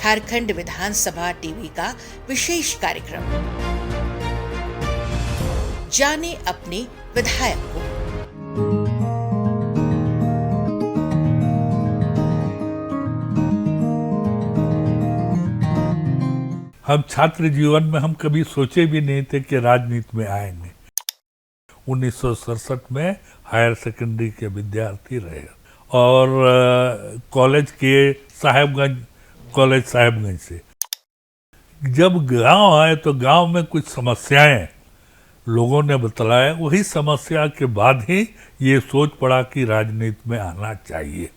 झारखंड विधानसभा TV का विशेष कार्यक्रम जाने अपने विधायक को। हम छात्र जीवन में हम कभी सोचे भी नहीं थे कि राजनीति में आएंगे। 1967 में हायर सेकेंडरी के विद्यार्थी रहे और कॉलेज के कॉलेज साहेबगंज से जब गांव आए तो गांव में कुछ समस्याएं लोगों ने बतलाया। वही समस्या के बाद ही ये सोच पड़ा कि राजनीति में आना चाहिए।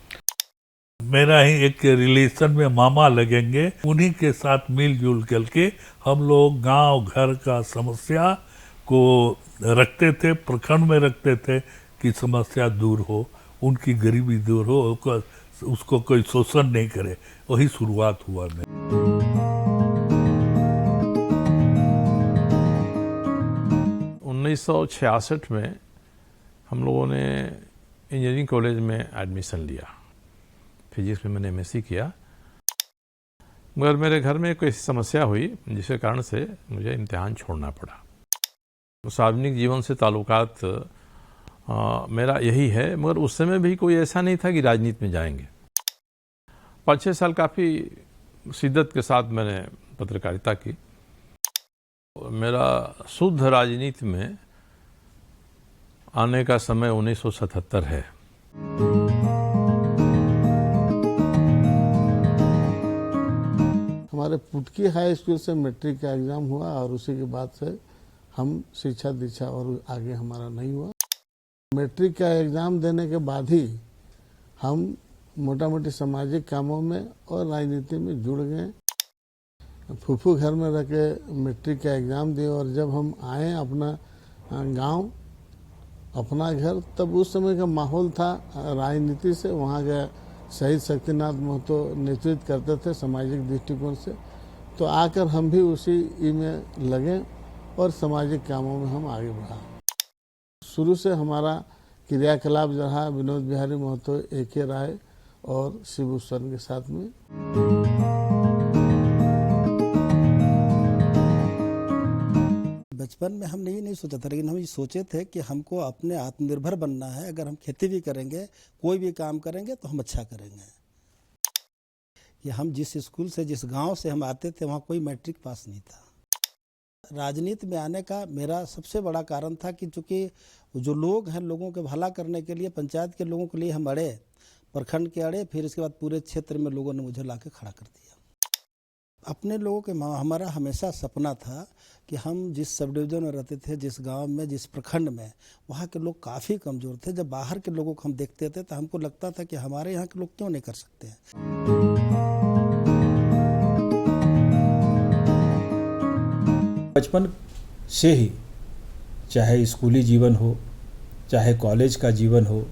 मेरा ही एक रिलेशन में मामा लगेंगे, उन्हीं के साथ मिलजुल करके हम लोग गांव घर का समस्या को रखते थे, प्रखंड में रखते थे कि समस्या दूर हो, उनकी गरीबी दूर हो, उसको कोई शोषण नहीं करे। वही शुरुआत हुआ मेरी। 1966 में हम लोगों ने इंजीनियरिंग कॉलेज में एडमिशन लिया। फिजिक्स में मैंने एमएससी किया, मगर मेरे घर में कोई समस्या हुई जिसके कारण से मुझे इम्तिहान छोड़ना पड़ा। सार्वजनिक जीवन से ताल्लुकात मेरा यही है, मगर उस समय भी कोई ऐसा नहीं था कि राजनीति में जाएंगे। 5-6 साल काफ़ी शिद्दत के साथ मैंने पत्रकारिता की। मेरा शुद्ध राजनीति में आने का समय 1977 है। हमारे पुटकी हाई स्कूल से मैट्रिक का एग्ज़ाम हुआ और उसी के बाद से हम शिक्षा दीक्षा और आगे हमारा नहीं हुआ। मैट्रिक का एग्ज़ाम देने के बाद ही हम मोटा मोटी सामाजिक कामों में और राजनीति में जुड़ गए। फूफू घर में रह के मैट्रिक का एग्ज़ाम दिए और जब हम आए अपना गांव, अपना घर, तब उस समय का माहौल था राजनीति से। वहाँ का शहीद शक्तिनाथ महतो नेतृत्व करते थे सामाजिक दृष्टिकोण से, तो आकर हम भी उसी में लगे और सामाजिक कामों में हम आगे बढ़ा। शुरू से हमारा क्रियाकलाप रहा विनोद बिहारी महतो, AK राय और शिबू सोरेन के साथ में। बचपन में हमने ये नहीं सोचा था, लेकिन हम ये सोचे थे कि हमको अपने आत्मनिर्भर बनना है। अगर हम खेती भी करेंगे, कोई भी काम करेंगे तो हम अच्छा करेंगे। कि हम जिस स्कूल से, जिस गांव से हम आते थे, वहाँ कोई मैट्रिक पास नहीं था। राजनीति में आने का मेरा सबसे बड़ा कारण था कि चूँकि जो लोग हैं, लोगों के भला करने के लिए, पंचायत के लोगों के लिए हम अड़े, प्रखंड के अड़े, फिर इसके बाद पूरे क्षेत्र में लोगों ने मुझे ला के खड़ा कर दिया। अपने लोगों के हमारा हमेशा सपना था कि हम जिस सब डिवीज़न में रहते थे, जिस गांव में, जिस प्रखंड में, वहाँ के लोग काफ़ी कमज़ोर थे। जब बाहर के लोगों को हम देखते थे तो हमको लगता था कि हमारे यहाँ के लोग क्यों नहीं कर सकते हैं। बचपन से ही, चाहे स्कूली जीवन हो, चाहे कॉलेज का जीवन हो,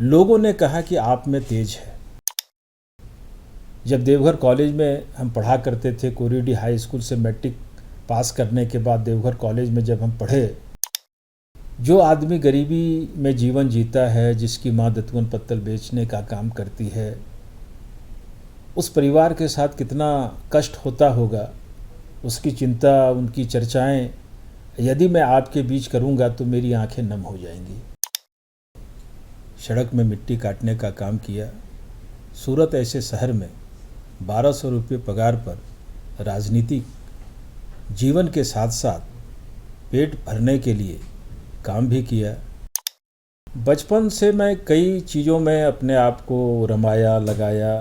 लोगों ने कहा कि आप में तेज है। जब देवघर कॉलेज में हम पढ़ा करते थे, कोरीडी हाई स्कूल से मैट्रिक पास करने के बाद देवघर कॉलेज में जब हम पढ़े, जो आदमी गरीबी में जीवन जीता है, जिसकी माँ दतवन पत्तल बेचने का काम करती है, उस परिवार के साथ कितना कष्ट होता होगा, उसकी चिंता, उनकी चर्चाएं यदि मैं आपके बीच करूंगा तो मेरी आंखें नम हो जाएंगी। सड़क में मिट्टी काटने का काम किया। सूरत ऐसे शहर में 1200 रुपये पगार पर राजनीतिक जीवन के साथ साथ पेट भरने के लिए काम भी किया। बचपन से मैं कई चीज़ों में अपने आप को रमाया, लगाया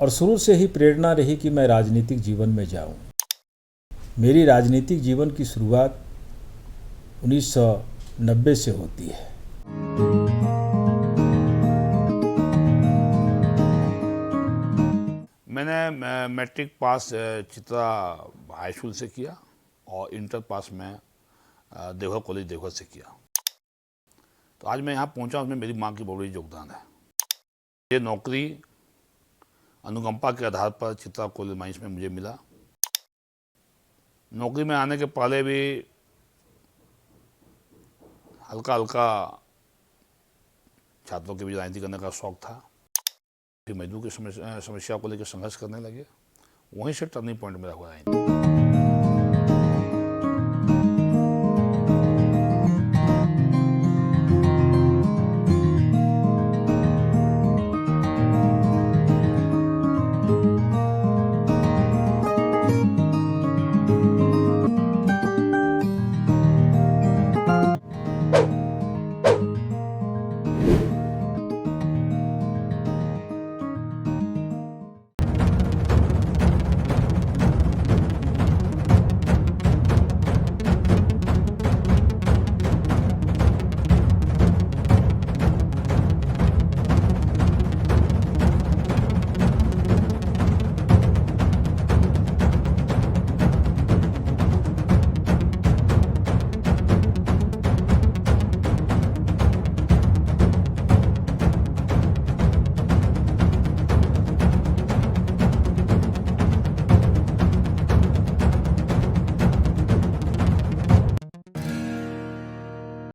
और शुरू से ही प्रेरणा रही कि मैं राजनीतिक जीवन में जाऊं। मेरी राजनीतिक जीवन की शुरुआत 1990 से होती है। मैंने matric pass Chitra high school से किया और इंटर पास में देवघर कॉलेज देवघर से किया। तो आज मैं यहाँ पहुँचा, उसमें मेरी माँ की बहुत बड़ी योगदान है। ये नौकरी अनुकंपा के आधार पर चित्रा कॉलेज माइंस में मुझे मिला। नौकरी में आने के पहले भी हल्का हल्का छात्रों के बीच राजनीति करने का शौक था। फिर मजदूर की समस्या को लेकर संघर्ष करने लगे। वहीं से टर्निंग पॉइंट मेरा हुआ है।